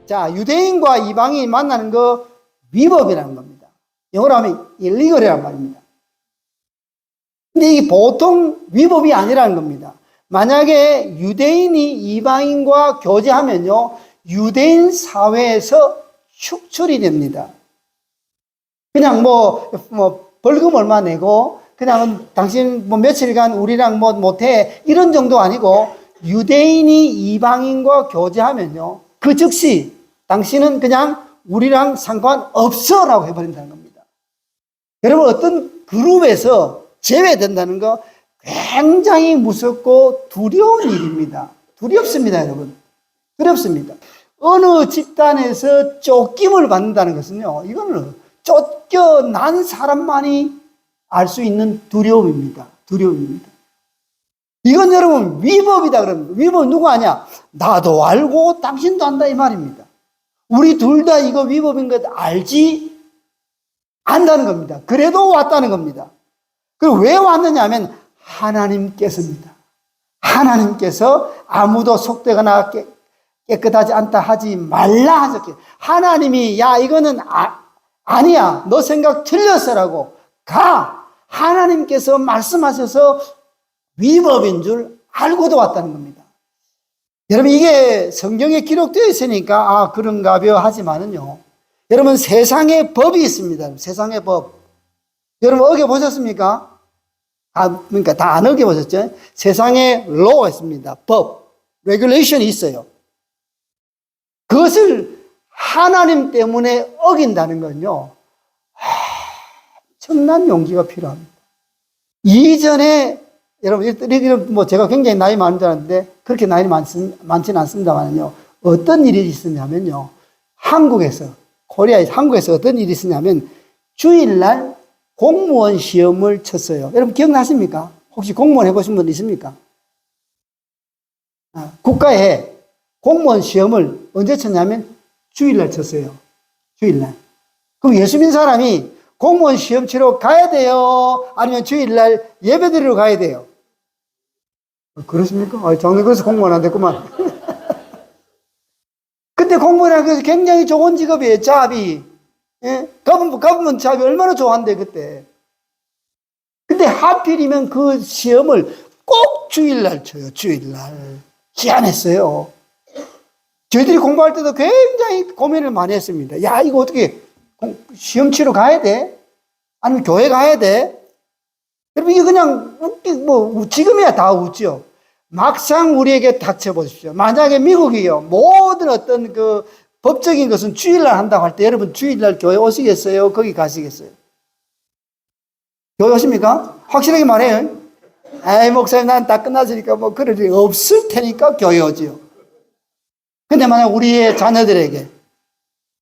자, 유대인과 이방인이 만나는 거 위법이라는 겁니다. 영어로 하면 일리걸이란 말입니다. 근데 이게 보통 위법이 아니라는 겁니다. 만약에 유대인이 이방인과 교제하면요, 유대인 사회에서 축출이 됩니다. 그냥 벌금 얼마 내고, 그냥 당신 며칠간 우리랑 못해, 이런 정도 아니고, 유대인이 이방인과 교제하면요, 그 즉시 당신은 그냥 우리랑 상관없어 라고 해버린다는 겁니다. 여러분, 어떤 그룹에서 제외된다는 거 굉장히 무섭고 두려운 일입니다. 두렵습니다, 여러분. 두렵습니다. 어느 집단에서 쫓김을 받는다는 것은요, 이거는 쫓겨난 사람만이 알 수 있는 두려움입니다. 두려움입니다. 이건 여러분 위법이다 그럽니다. 위법 누구 아냐? 나도 알고 당신도 안다 이 말입니다. 우리 둘 다 이거 위법인 것 알지 안다는 겁니다. 그래도 왔다는 겁니다. 그리고 왜 왔느냐 하면 하나님께서입니다. 하나님께서 아무도 속되거나 깨끗하지 않다 하지 말라 하셨기에 하나님이 야 이거는 아니야 너 생각 틀렸어라고 가 하나님께서 말씀하셔서 위법인 줄 알고도 왔다는 겁니다. 여러분 이게 성경에 기록되어 있으니까 그런가벼 하지만은요 여러분 세상에 법이 있습니다. 세상에 법 여러분 어겨보셨습니까? 그러니까 다 안 어겨보셨죠? 세상에 law가 있습니다. 법, regulation이 있어요. 그것을 하나님 때문에 어긴다는 건요 엄청난 용기가 필요합니다. 이전에 여러분 제가 굉장히 나이 많은 줄 알았는데 그렇게 나이 많지는 않습니다만요 어떤 일이 있었냐면요 한국에서 어떤 일이 있었냐면 주일날 공무원 시험을 쳤어요. 여러분 기억나십니까? 혹시 공무원 해보신 분 있습니까? 국가에 공무원 시험을 언제 쳤냐면 주일날 쳤어요. 주일날. 그럼 예수 믿는 사람이 공무원 시험 치러 가야 돼요? 아니면 주일날 예배 드리러 가야 돼요? 그렇습니까? 장로교에서 공무원 안 됐구만. 근데 공무원이라는 것은 굉장히 좋은 직업이에요. 잡이. 예? 가보면 잡이 얼마나 좋아한대, 그때. 근데 하필이면 그 시험을 꼭 주일날 쳐요. 주일날. 희한했어요. 저희들이 공부할 때도 굉장히 고민을 많이 했습니다. 야, 이거 어떻게 시험 치러 가야 돼? 아니면 교회 가야 돼? 여러분, 이게 그냥 지금이야 다 웃죠. 막상 우리에게 닥쳐보십시오. 만약에 미국이요, 모든 어떤 법적인 것은 주일날 한다고 할 때 여러분 주일날 교회 오시겠어요? 거기 가시겠어요? 교회 오십니까? 확실하게 말해요. 에이, 목사님, 난 다 끝났으니까 그럴 일 없을 테니까 교회 오지요. 근데 만약 우리의 자녀들에게,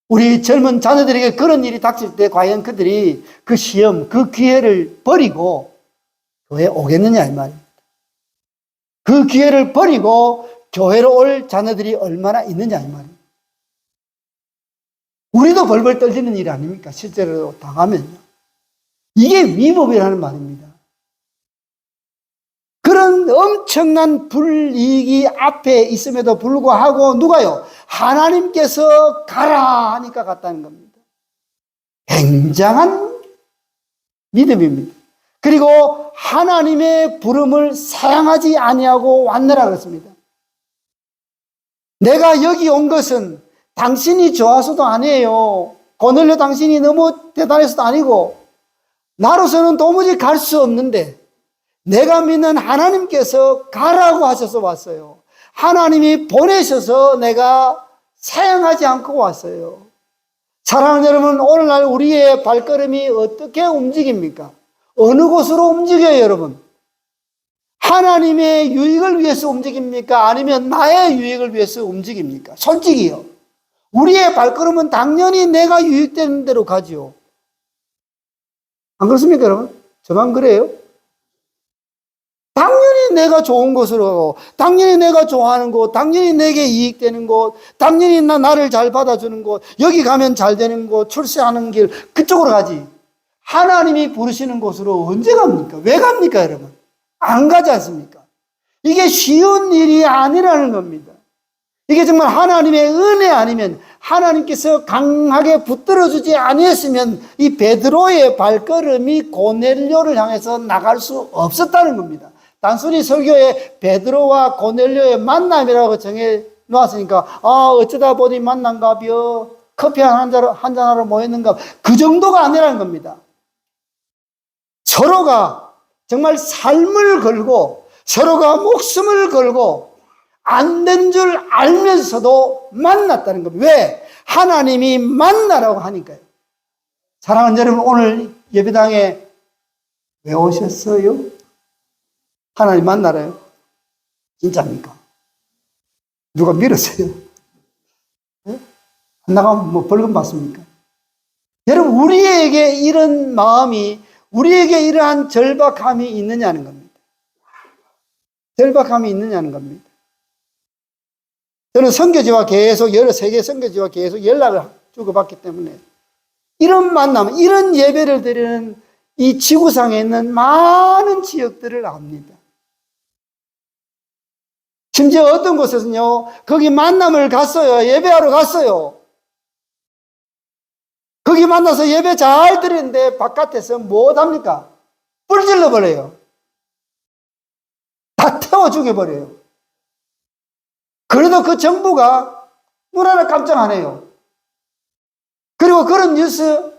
우리 젊은 자녀들에게 그런 일이 닥칠 때 과연 그들이 그 시험, 그 기회를 버리고 교회에 오겠느냐, 이 말입니다. 그 기회를 버리고 교회로 올 자녀들이 얼마나 있느냐, 이 말입니다. 우리도 벌벌 떨리는 일 아닙니까? 실제로 당하면요. 이게 위법이라는 말입니다. 그런 엄청난 불이익이 앞에 있음에도 불구하고 누가요? 하나님께서 가라 하니까 갔다는 겁니다. 굉장한 믿음입니다. 그리고 하나님의 부름을 사양하지 아니하고 왔느라 그랬습니다. 내가 여기 온 것은 당신이 좋아서도 아니에요. 고넬료 당신이 너무 대단해서도 아니고 나로서는 도무지 갈 수 없는데 내가 믿는 하나님께서 가라고 하셔서 왔어요. 하나님이 보내셔서 내가 사양하지 않고 왔어요. 사랑하는 여러분, 오늘날 우리의 발걸음이 어떻게 움직입니까? 어느 곳으로 움직여요, 여러분? 하나님의 유익을 위해서 움직입니까? 아니면 나의 유익을 위해서 움직입니까? 솔직히요. 우리의 발걸음은 당연히 내가 유익되는 대로 가지요. 안 그렇습니까, 여러분? 저만 그래요? 당연히 내가 좋은 곳으로 가고, 당연히 내가 좋아하는 곳, 당연히 내게 이익되는 곳, 당연히 나를 잘 받아주는 곳, 여기 가면 잘 되는 곳, 출세하는 길, 그쪽으로 가지. 하나님이 부르시는 곳으로 언제 갑니까? 왜 갑니까, 여러분? 안 가지 않습니까? 이게 쉬운 일이 아니라는 겁니다. 이게 정말 하나님의 은혜 아니면 하나님께서 강하게 붙들어주지 아니했으면 이 베드로의 발걸음이 고넬료를 향해서 나갈 수 없었다는 겁니다. 단순히 설교에 베드로와 고넬료의 만남이라고 정해 놓았으니까 어쩌다 보니 만난가벼 커피 한잔하러 모였는가 그 정도가 아니라는 겁니다. 서로가 정말 삶을 걸고 서로가 목숨을 걸고 안 된 줄 알면서도 만났다는 겁니다. 왜? 하나님이 만나라고 하니까요. 사랑하는 여러분, 오늘 예배당에 왜 오셨어요? 하나님 만나라요? 진짜입니까? 누가 밀었어요? 네? 안 나가면 뭐 벌금 받습니까? 여러분, 우리에게 이런 마음이, 우리에게 이러한 절박함이 있느냐는 겁니다. 절박함이 있느냐는 겁니다. 저는 선교지와 계속, 여러 세계 선교지와 계속 연락을 주고받기 때문에 이런 만남, 이런 예배를 드리는 이 지구상에 있는 많은 지역들을 압니다. 심지어 어떤 곳에서는요, 거기 만남을 갔어요. 예배하러 갔어요. 거기 만나서 예배 잘 드리는데 바깥에서 뭐 합니까? 불 질러버려요. 다 태워 죽여버려요. 그래도 그 정부가 눈 하나 깜짝 안 해요. 그리고 그런 뉴스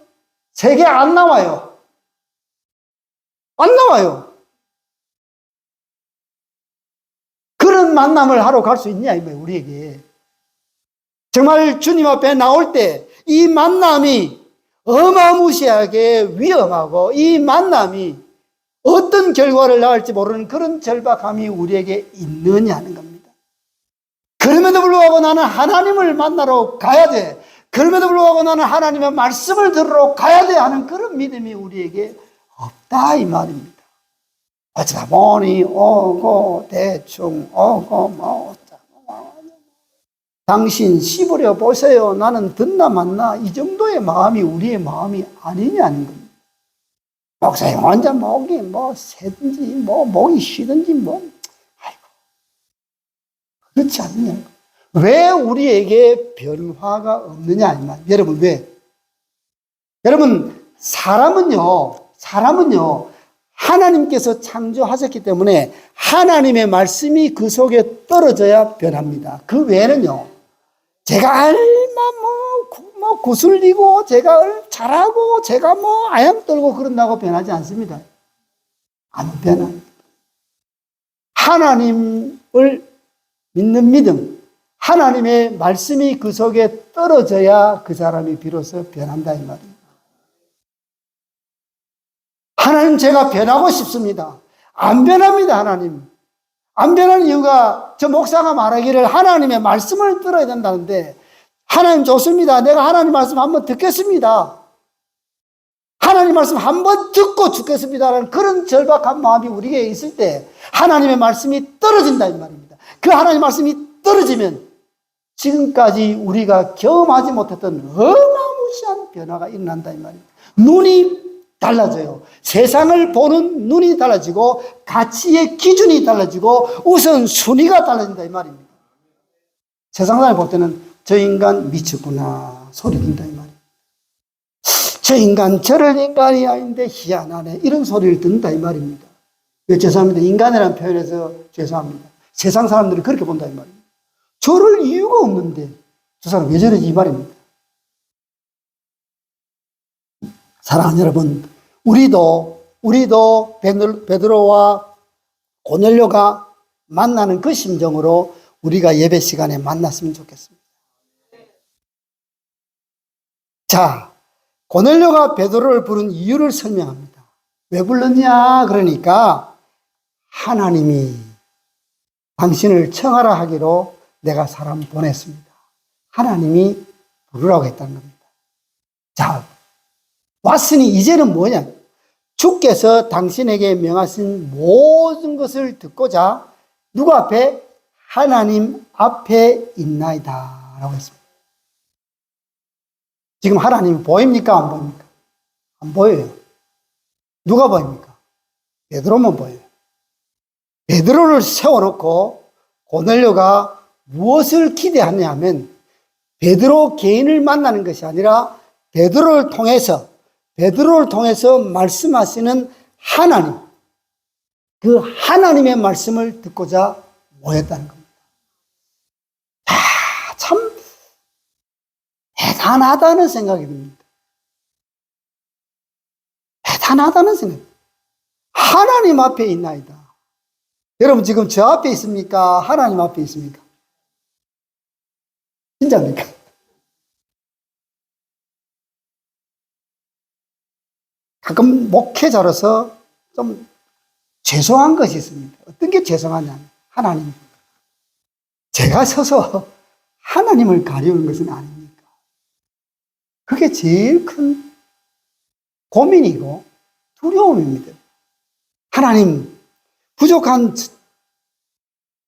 세계 안 나와요. 안 나와요. 그런 만남을 하러 갈 수 있냐, 이거예요, 우리에게. 정말 주님 앞에 나올 때 이 만남이 어마무시하게 위험하고 이 만남이 어떤 결과를 낳을지 모르는 그런 절박함이 우리에게 있느냐는 겁니다. 그럼에도 불구하고 나는 하나님을 만나러 가야 돼. 그럼에도 불구하고 나는 하나님의 말씀을 들으러 가야 돼 하는 그런 믿음이 우리에게 없다 이 말입니다. 어쩌다 보니 오고 대충 오고 뭐 당신 씹으려 보세요. 나는 듣나 맞나 이 정도의 마음이 우리의 마음이 아니냐는 겁니다. 목사님 혼자 목이 뭐 새든지 뭐 목이 쉬든지 뭐 아이고 그렇지 않느냐. 왜 우리에게 변화가 없느냐 이 말. 여러분 왜? 여러분 사람은요 하나님께서 창조하셨기 때문에 하나님의 말씀이 그 속에 떨어져야 변합니다. 그 외에는요 제가 얼마 뭐 구슬리고 제가 잘하고 제가 뭐 아양 떨고 그런다고 변하지 않습니다. 안 변합니다. 하나님을 믿는 믿음, 하나님의 말씀이 그 속에 떨어져야 그 사람이 비로소 변한다 이 말입니다. 하나님 제가 변하고 싶습니다. 안 변합니다. 하나님. 안 변하는 이유가 저 목사가 말하기를 하나님의 말씀을 들어야 된다는데 하나님 좋습니다. 내가 하나님 말씀 한번 듣겠습니다. 하나님 말씀 한번 듣고 죽겠습니다라는 그런 절박한 마음이 우리에게 있을 때 하나님의 말씀이 떨어진다 이 말입니다. 그 하나님의 말씀이 떨어지면 지금까지 우리가 경험하지 못했던 어마무시한 변화가 일어난다 이 말입니다. 눈이 달라져요. 세상을 보는 눈이 달라지고 가치의 기준이 달라지고 우선순위가 달라진다 이 말입니다. 세상 사람이 볼 때는 저 인간 미쳤구나 소리 든다 이 말입니다. 저 인간 저럴 인간이 아닌데 희한하네 이런 소리를 듣는다 이 말입니다. 왜 죄송합니다. 인간이라는 표현에서 죄송합니다. 세상 사람들이 그렇게 본다 이 말입니다. 저럴 이유가 없는데 저 사람 왜 저러지 이 말입니다. 사랑하는 여러분, 우리도 베드로와 고넬료가 만나는 그 심정으로 우리가 예배 시간에 만났으면 좋겠습니다. 자, 고넬료가 베드로를 부른 이유를 설명합니다. 왜 불렀냐? 그러니까 하나님이 당신을 청하라 하기로 내가 사람 보냈습니다. 하나님이 부르라고 했다는 겁니다. 자, 왔으니 이제는 뭐냐? 주께서 당신에게 명하신 모든 것을 듣고자 누구 앞에? 하나님 앞에 있나이다 라고 했습니다. 지금 하나님 보입니까? 안 보입니까? 안 보여요. 누가 보입니까? 베드로만 보여요. 베드로를 세워놓고 고넬료가 무엇을 기대하냐면 베드로 개인을 만나는 것이 아니라 베드로를 통해서 말씀하시는 하나님, 그 하나님의 말씀을 듣고자 모였다는 겁니다. 참 대단하다는 생각이 듭니다. 대단하다는 생각. 하나님 앞에 있나이다. 여러분 지금 저 앞에 있습니까? 하나님 앞에 있습니까? 진짜입니까? 가끔 목회자로서 좀 죄송한 것이 있습니다. 어떤 게 죄송하냐면 하나님, 제가 서서 하나님을 가리우는 것은 아닙니까? 그게 제일 큰 고민이고 두려움입니다. 하나님, 부족한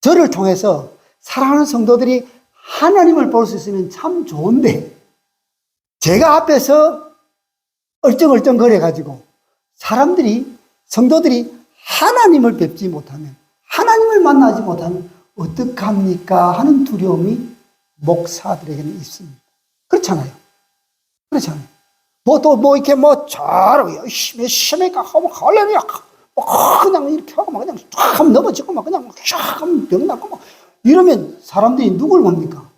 저를 통해서 사랑하는 성도들이 하나님을 볼 수 있으면 참 좋은데 제가 앞에서 얼쩡얼쩡 거려가지고 성도들이 하나님을 뵙지 못하면, 하나님을 만나지 못하면 어떡합니까? 하는 두려움이 목사들에게는 있습니다. 그렇잖아요. 이렇게 열심히 하고, 할렐루야! 그냥 이렇게 하고, 그냥 쫙 넘어지고, 그냥 쫙 병 낫고, 이러면 사람들이 누굴 봅니까?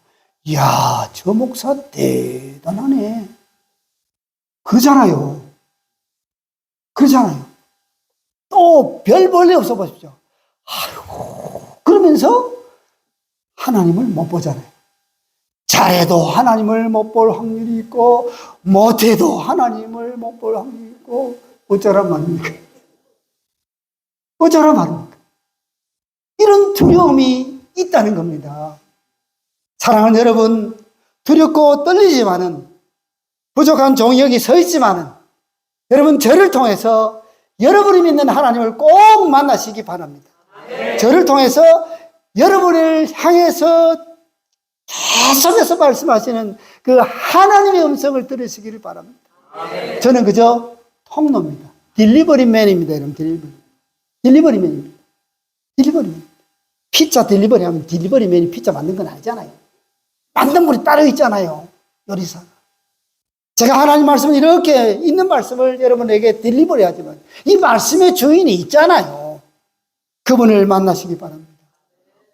이야, 저 목사 대단하네. 그러잖아요. 또 별 볼일 없어 보십시오. 아이고, 그러면서 하나님을 못 보잖아요. 잘해도 하나님을 못 볼 확률이 있고, 못해도 하나님을 못 볼 확률이 있고, 어쩌란 말입니까? 이런 두려움이 있다는 겁니다. 사랑하는 여러분, 두렵고 떨리지만은, 부족한 종이 여기 서 있지만은, 여러분 저를 통해서 여러분이 믿는 하나님을 꼭 만나시기 바랍니다. 저를 통해서 여러분을 향해서 계속해서 말씀하시는 그 하나님의 음성을 들으시기를 바랍니다. 저는 그저 통로입니다. 딜리버리맨입니다. 여러분, 딜리버리맨입니다. 피자 딜리버리 하면 딜리버리맨이 피자 만든 건 아니잖아요. 만든 분이 따로 있잖아요. 요리사가. 제가 하나님 말씀을 이렇게 있는 말씀을 여러분에게 딜리버리 하지만 이 말씀의 주인이 있잖아요. 그분을 만나시기 바랍니다.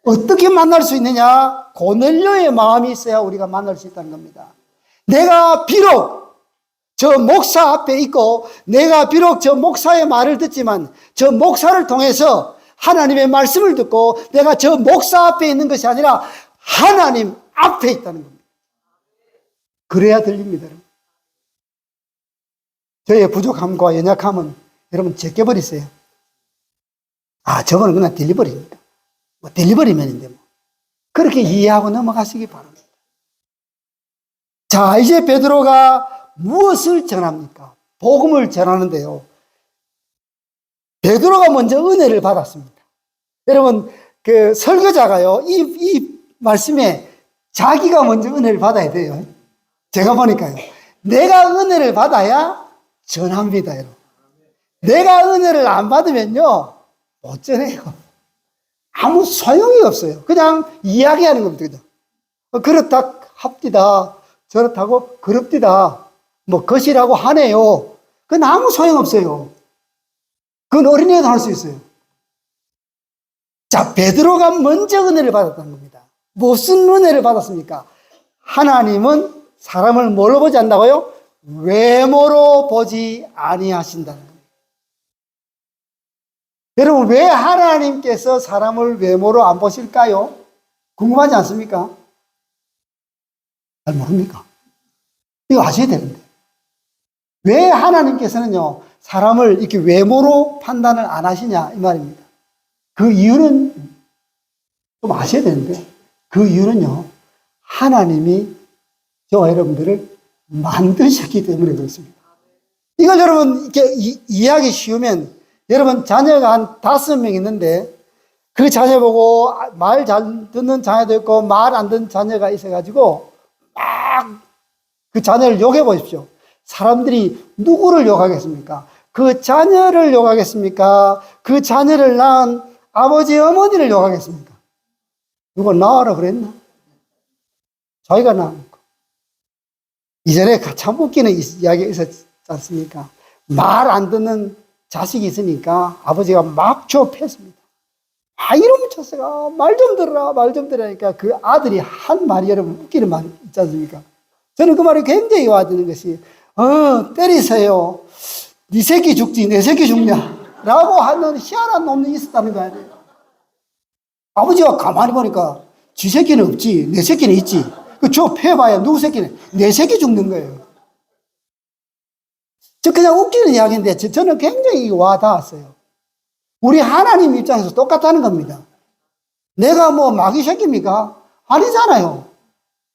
어떻게 만날 수 있느냐? 고넬료의 마음이 있어야 우리가 만날 수 있다는 겁니다. 내가 비록 저 목사 앞에 있고, 내가 비록 저 목사의 말을 듣지만 저 목사를 통해서 하나님의 말씀을 듣고 내가 저 목사 앞에 있는 것이 아니라 하나님 앞에 있다는 겁니다. 그래야 들립니다. 저의 부족함과 연약함은 여러분 제껴버리세요. 저거는 그냥 딜리버리니까. 딜리버리맨인데 뭐. 그렇게 이해하고 넘어가시기 바랍니다. 자, 이제 베드로가 무엇을 전합니까? 복음을 전하는데요. 베드로가 먼저 은혜를 받았습니다. 여러분, 그 설교자가요, 이 말씀에 자기가 먼저 은혜를 받아야 돼요. 제가 보니까요. 내가 은혜를 받아야 전합니다, 여러분. 내가 은혜를 안 받으면요, 못 전해요. 아무 소용이 없어요. 그냥 이야기하는 겁니다. 그렇다 합디다. 저렇다고 그럽디다. 뭐 것이라고 하네요. 그건 아무 소용 없어요. 그건 어린애도 할 수 있어요. 자, 베드로가 먼저 은혜를 받았다는 겁니다. 무슨 은혜를 받았습니까? 하나님은 사람을 뭘로 보지 않는다고요? 외모로 보지 아니하신다는 겁니다. 여러분, 왜 하나님께서 사람을 외모로 안 보실까요? 궁금하지 않습니까? 잘 모릅니까? 이거 아셔야 되는데. 왜 하나님께서는요, 사람을 이렇게 외모로 판단을 안 하시냐, 이 말입니다. 그 이유는 좀 아셔야 되는데, 그 이유는요, 하나님이 저와 여러분들을 만드셨기 때문에 그렇습니다. 이걸 여러분, 이렇게 이해하기 쉬우면, 여러분 자녀가 한 5명 있는데, 그 자녀 보고 말 잘 듣는 자녀도 있고, 말 안 듣는 자녀가 있어가지고, 막 그 자녀를 욕해 보십시오. 사람들이 누구를 욕하겠습니까? 그 자녀를 욕하겠습니까? 그 자녀를 낳은 아버지, 어머니를 욕하겠습니까? 누가 낳으라 그랬나? 자기가 낳은 거. 이전에 참 웃기는 이야기가 있었지 않습니까? 말 안 듣는 자식이 있으니까 아버지가 막 조업했습니다. 이러면 쳤어요. 말 좀 들어라, 말 좀 들으니까 그 아들이 한 말이 여러분 웃기는 말 있지 않습니까? 저는 그 말이 굉장히 와닿는 것이, 때리세요. 네 새끼 죽지, 내 새끼 죽냐? 라고 하는 희한한 놈이 있었다는 거 아니에요. 아버지가 가만히 보니까 지 새끼는 없지, 내 새끼는 있지. 저 패봐야 누구 새끼는? 내 새끼 죽는 거예요. 저 그냥 웃기는 이야기인데 저는 굉장히 와 닿았어요. 우리 하나님 입장에서 똑같다는 겁니다. 내가 뭐 마귀 새끼입니까? 아니잖아요.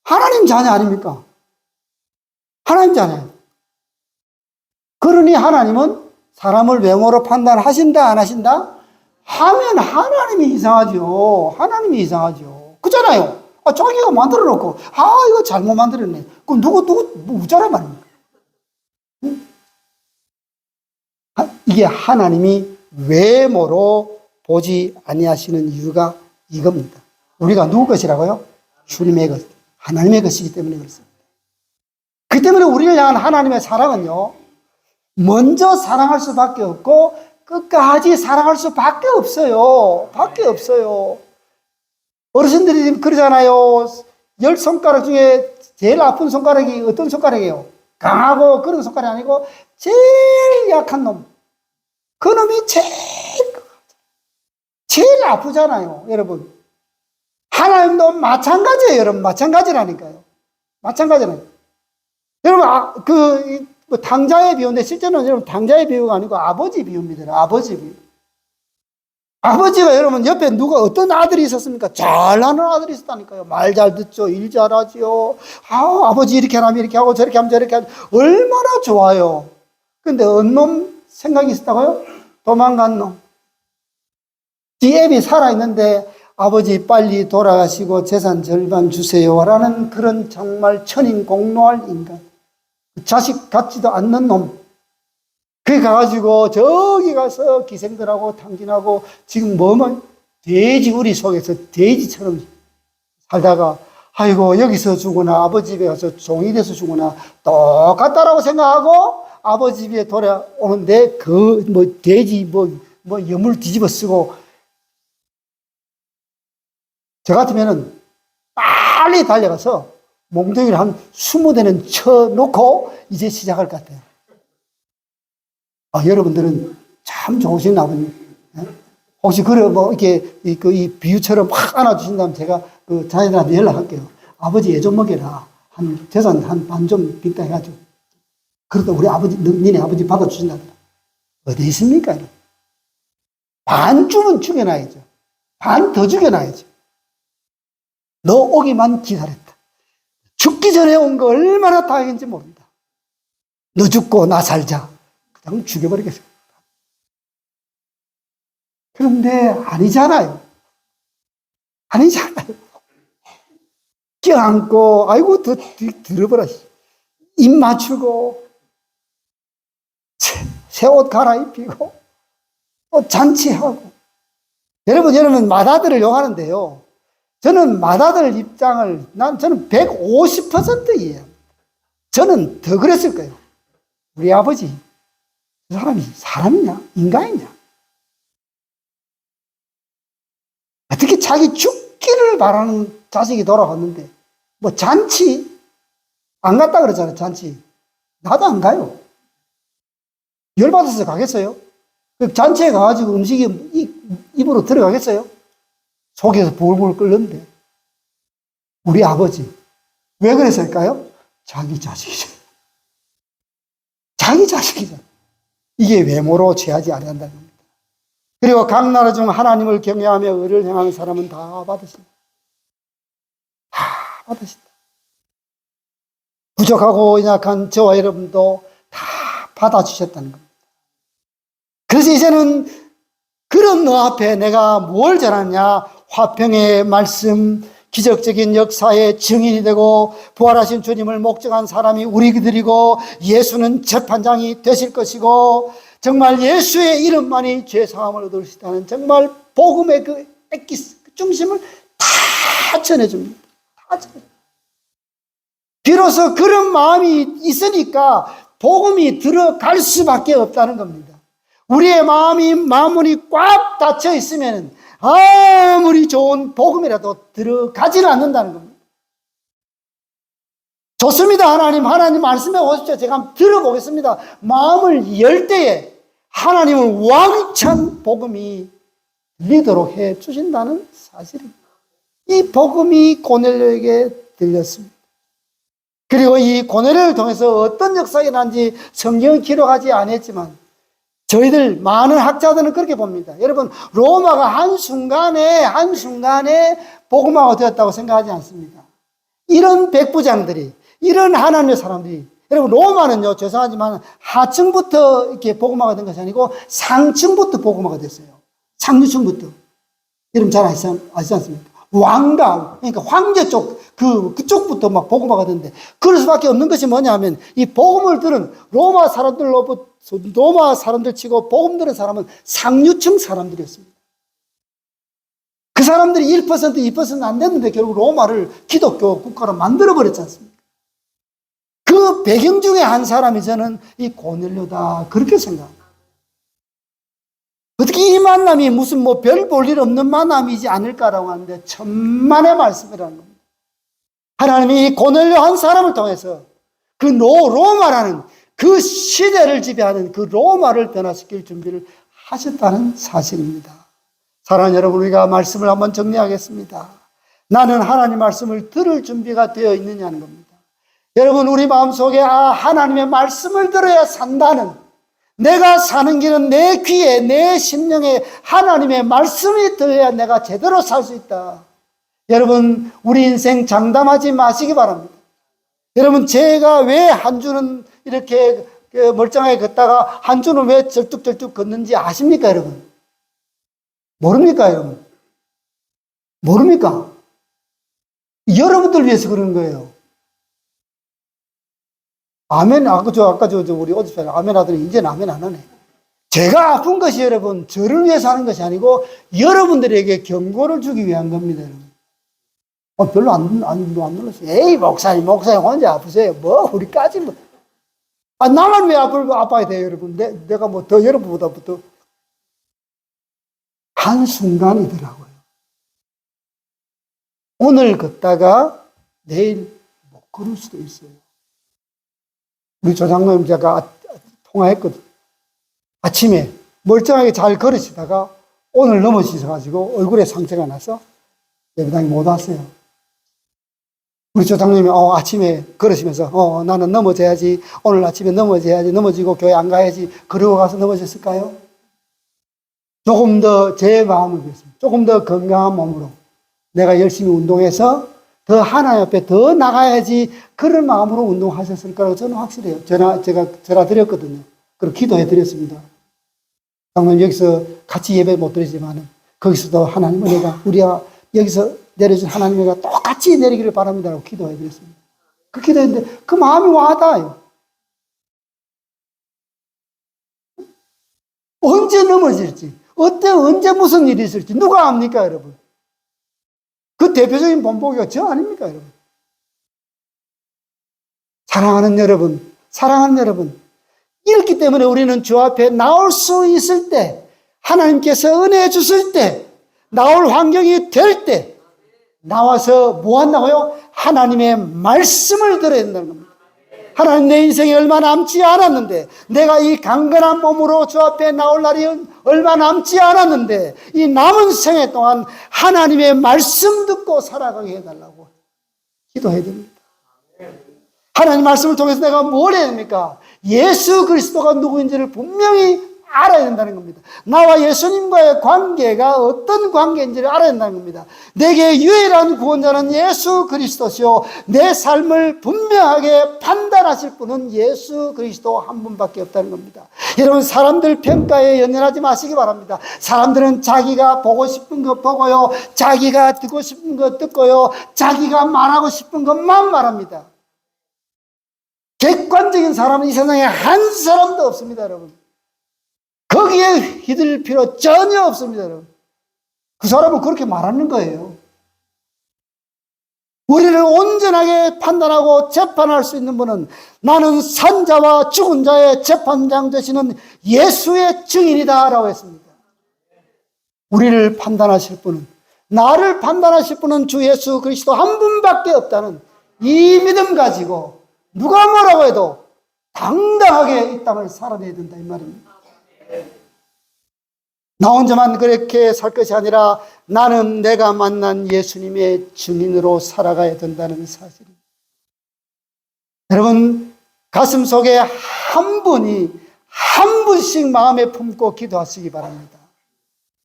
하나님 자녀 아닙니까? 하나님 자녀. 그러니 하나님은 사람을 외모로 판단하신다, 안 하신다? 하면 하나님이 이상하죠. 하나님이 이상하죠. 그잖아요. 자기가 만들어 놓고, 이거 잘못 만들었네. 그럼 누구, 우짜란 말입니까? 이게 하나님이 외모로 보지 아니하시는 이유가 이겁니다. 우리가 누구 것이라고요? 주님의 것, 하나님의 것이기 때문에 그렇습니다. 그 때문에 우리를 향한 하나님의 사랑은요, 먼저 사랑할 수밖에 없고 끝까지 사랑할 수밖에 없어요. 밖에 없어요. 어르신들이 그러잖아요. 10손가락 중에 제일 아픈 손가락이 어떤 손가락이에요? 강하고 그런 손가락이 아니고 제일 약한 놈. 그 놈이 제일 아프잖아요, 여러분. 하나님도 마찬가지예요, 여러분. 마찬가지라니까요. 마찬가지라니까요. 여러분, 당자의 비유인데, 실제로는 여러분, 당자의 비유가 아니고 아버지 비유입니다. 아버지 비유. 아버지가 여러분, 옆에 누가 어떤 아들이 있었습니까? 잘하는 아들이 있었다니까요. 말 잘 듣죠. 일 잘하죠. 아버지 이렇게 하면 이렇게 하고 저렇게 하면 저렇게 하면 얼마나 좋아요. 근데 어느 놈 생각이 있었다고요? 도망간 놈. 지 애비 살아있는데 아버지 빨리 돌아가시고 재산 절반 주세요라는 그런 정말 천인공노할 인간. 자식 같지도 않는 놈. 그게 가가지고 저기 가서 기생들하고 탕진하고 지금 돼지 우리 속에서 돼지처럼 살다가 아이고 여기서 죽거나 아버지 집에 가서 종이 돼서 죽거나 똑같다라고 생각하고 아버지 집에 돌아오는데 돼지 여물 뒤집어 쓰고 저 같으면은 빨리 달려가서 몽둥이를 한 20대는 쳐놓고 이제 시작할 것 같아요. 여러분들은 참 좋으신 아버님. 혹시 이렇게 이 비유처럼 확 안아주신다면 제가 그 자녀들한테 연락할게요. 아버지 애 좀 먹여라. 재산 한 반 좀 빚다 해가지고. 그러다 우리 아버지, 니네 아버지 받아주신다더라. 어디 있습니까? 반쯤은 죽여놔야죠. 반 더 죽여놔야죠. 너 오기만 기다렸다. 죽기 전에 온 거 얼마나 다행인지 모른다. 너 죽고 나 살자. 그냥 죽여버리겠어요. 그런데 아니잖아요. 아니잖아요. 껴안고, 아이고, 들어버려. 입 맞추고, 새 옷 갈아입히고, 또 잔치하고. 여러분, 맏아들을 욕하는데요. 저는 맏아들 입장을, 저는 150% 이해해요. 저는 더 그랬을 거예요. 우리 아버지, 그 사람이 사람이냐? 인간이냐? 어떻게 자기 죽기를 바라는 자식이 돌아왔는데, 잔치? 안 갔다 그러잖아요, 잔치. 나도 안 가요. 열받아서 가겠어요? 잔치에 가가지고 음식이 입으로 들어가겠어요? 속에서 볼볼 끓는데. 우리 아버지. 왜 그랬을까요? 자기 자식이죠. 자기 자식이죠. 이게 외모로 취하지 아니한다는 겁니다. 그리고 각 나라 중 하나님을 경외하며 의를 행하는 사람은 다 받으신다. 다 받으신다. 부족하고 연약한 저와 여러분도 다 받아주셨다는 겁니다. 그래서 이제는 그런 너 앞에 내가 뭘 잘하냐? 화평의 말씀, 기적적인 역사의 증인이 되고 부활하신 주님을 목적한 사람이 우리들이고 예수는 재판장이 되실 것이고 정말 예수의 이름만이 죄사함을 얻을 수 있다는 정말 복음의 그 엑기스, 그 중심을 다 다 전해줍니다. 다 전해줍니다. 비로소 그런 마음이 있으니까 복음이 들어갈 수밖에 없다는 겁니다. 우리의 마음문이 꽉 닫혀 있으면 아무리 좋은 복음이라도 들어가지는 않는다는 겁니다. 좋습니다. 하나님 말씀해 오십시오. 제가 한번 들어보겠습니다. 마음을 열 때에 하나님은 왕창 복음이 들리도록 해 주신다는 사실입니다. 이 복음이 고넬료에게 들렸습니다. 그리고 이 고넬료를 통해서 어떤 역사가 일어난지 성경은 기록하지 않았지만 저희들 많은 학자들은 그렇게 봅니다. 여러분, 로마가 한순간에 복음화가 되었다고 생각하지 않습니다. 이런 백부장들이, 이런 하나님의 사람들이, 여러분, 로마는요, 죄송하지만 하층부터 이렇게 복음화가 된 것이 아니고 상층부터 복음화가 됐어요. 상류층부터. 여러분 잘 아시지 않습니까? 왕가, 그러니까 황제 쪽, 그쪽부터 막 복음화가 되는데, 그럴 수밖에 없는 것이 뭐냐 하면, 이 복음을 들은 로마 사람들 치고 복음 들은 사람은 상류층 사람들이었습니다. 그 사람들이 1%, 2%는 안 됐는데 결국 로마를 기독교 국가로 만들어버렸지 않습니까? 그 배경 중에 한 사람이 저는 이 고넬료다, 그렇게 생각합니다. 어떻게 이 만남이 무슨 별 볼 일 없는 만남이지 않을까라고 하는데 천만의 말씀이라는 겁니다. 하나님이 이 고넬료 한 사람을 통해서 그 로마라는 그 시대를 지배하는 그 로마를 변화시킬 준비를 하셨다는 사실입니다. 사랑하는 여러분, 우리가 말씀을 한번 정리하겠습니다. 나는 하나님 말씀을 들을 준비가 되어 있느냐는 겁니다. 여러분, 우리 마음속에 하나님의 말씀을 들어야 산다는, 내가 사는 길은 내 귀에, 내 심령에 하나님의 말씀이 들어야 내가 제대로 살 수 있다. 여러분, 우리 인생 장담하지 마시기 바랍니다. 여러분, 제가 왜 한 주는 이렇게 멀쩡하게 걷다가 한 주는 왜 절뚝절뚝 걷는지 아십니까, 여러분? 모릅니까, 여러분? 모릅니까? 여러분들 위해서 그러는 거예요. 아멘. 아까 우리 오집사님 아멘 하더니 이제는 아멘 안 하네. 제가 아픈 것이 여러분, 저를 위해서 하는 것이 아니고 여러분들에게 경고를 주기 위한 겁니다, 여러분. 별로 안 놀랐어요. 에이, 목사님 혼자 아프세요. 우리까지 나만 왜 아파야 돼요, 여러분? 내가 더 여러분보다 더. 한순간이더라고요. 오늘 걷다가 내일 못 걸을 수도 있어요. 우리 조장로님 제가 통화했거든. 아침에 멀쩡하게 잘 걸으시다가 오늘 넘어지셔가지고 얼굴에 상처가 나서 예배당에 못 왔어요. 우리 조장님이 아침에 걸으시면서 나는 넘어져야지, 오늘 아침에 넘어져야지, 넘어지고 교회 안 가야지, 그러고 가서 넘어졌을까요? 조금 더 제 마음을 위해서, 조금 더 건강한 몸으로 내가 열심히 운동해서 더 하나님 앞에 더 나가야지, 그런 마음으로 운동하셨을 거라고 저는 확실해요. 제가 드렸거든요. 그리고 기도해 드렸습니다. 장로님 여기서 같이 예배 못 드리지만 거기서도 하나님 은혜가 우리가 여기서 내려준 하나님 은혜가 똑같이 내리기를 바랍니다라고 기도해 드렸습니다. 그 기도했는데 그 마음이 와닿아요. 언제 넘어질지, 언제 무슨 일이 있을지 누가 압니까, 여러분? 그 대표적인 본보기가 저 아닙니까, 여러분? 사랑하는 여러분, 이렇기 때문에 우리는 주 앞에 나올 수 있을 때, 하나님께서 은혜 주실 때, 나올 환경이 될 때, 나와서 뭐 한다고요? 하나님의 말씀을 들어야 된다는 겁니다. 하나님, 내 인생에 얼마 남지 않았는데, 내가 이 강건한 몸으로 주 앞에 나올 날이 얼마 남지 않았는데, 이 남은 생애 동안 하나님의 말씀 듣고 살아가게 해달라고 기도해야 됩니다. 하나님 말씀을 통해서 내가 뭘 해야 됩니까? 예수 그리스도가 누구인지를 분명히 알아야 된다는 겁니다. 나와 예수님과의 관계가 어떤 관계인지를 알아야 된다는 겁니다. 내게 유일한 구원자는 예수 그리스도시요, 내 삶을 분명하게 판단하실 분은 예수 그리스도 한 분밖에 없다는 겁니다. 여러분, 사람들 평가에 연연하지 마시기 바랍니다. 사람들은 자기가 보고 싶은 거 보고요, 자기가 듣고 싶은 거 듣고요, 자기가 말하고 싶은 것만 말합니다. 객관적인 사람은 이 세상에 한 사람도 없습니다, 여러분. 거기에 휘둘릴 필요 전혀 없습니다, 여러분. 그 사람은 그렇게 말하는 거예요. 우리를 온전하게 판단하고 재판할 수 있는 분은 나는 산 자와 죽은 자의 재판장 되시는 예수의 증인이다 라고 했습니다. 우리를 판단하실 분은, 나를 판단하실 분은 주 예수 그리스도 한 분밖에 없다는 이 믿음 가지고 누가 뭐라고 해도 당당하게 이 땅을 살아내야 된다 이 말입니다. 나 혼자만 그렇게 살 것이 아니라 나는 내가 만난 예수님의 증인으로 살아가야 된다는 사실입니다. 여러분, 가슴 속에 한 분씩 마음에 품고 기도하시기 바랍니다.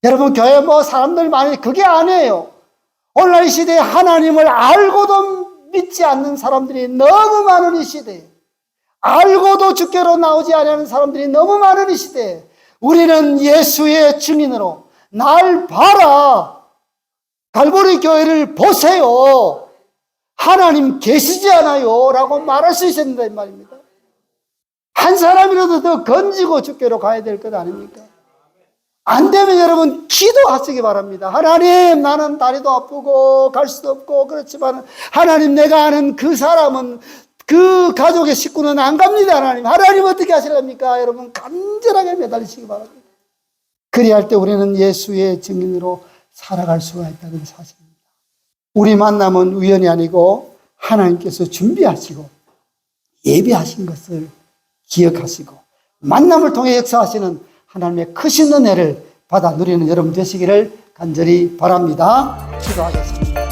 여러분, 교회 사람들 많이, 그게 아니에요. 오늘날 이 시대에 하나님을 알고도 믿지 않는 사람들이 너무 많은 이 시대에, 알고도 주께로 나오지 않는 사람들이 너무 많은 이 시대에 우리는 예수의 증인으로 날 봐라, 갈보리 교회를 보세요, 하나님 계시지 않아요 라고 말할 수 있어야 된다 이 말입니다. 한 사람이라도 더 건지고 주께로 가야 될 것 아닙니까? 안 되면 여러분 기도하시기 바랍니다. 하나님, 나는 다리도 아프고 갈 수도 없고 그렇지만 하나님, 내가 아는 그 사람은, 그 가족의 식구는 안 갑니다. 하나님 어떻게 하실랍니까? 여러분 간절하게 매달리시기 바랍니다. 그리할 때 우리는 예수의 증인으로 살아갈 수가 있다는 사실입니다. 우리 만남은 우연이 아니고 하나님께서 준비하시고 예비하신 것을 기억하시고 만남을 통해 역사하시는 하나님의 크신 은혜를 받아 누리는 여러분 되시기를 간절히 바랍니다. 기도하겠습니다.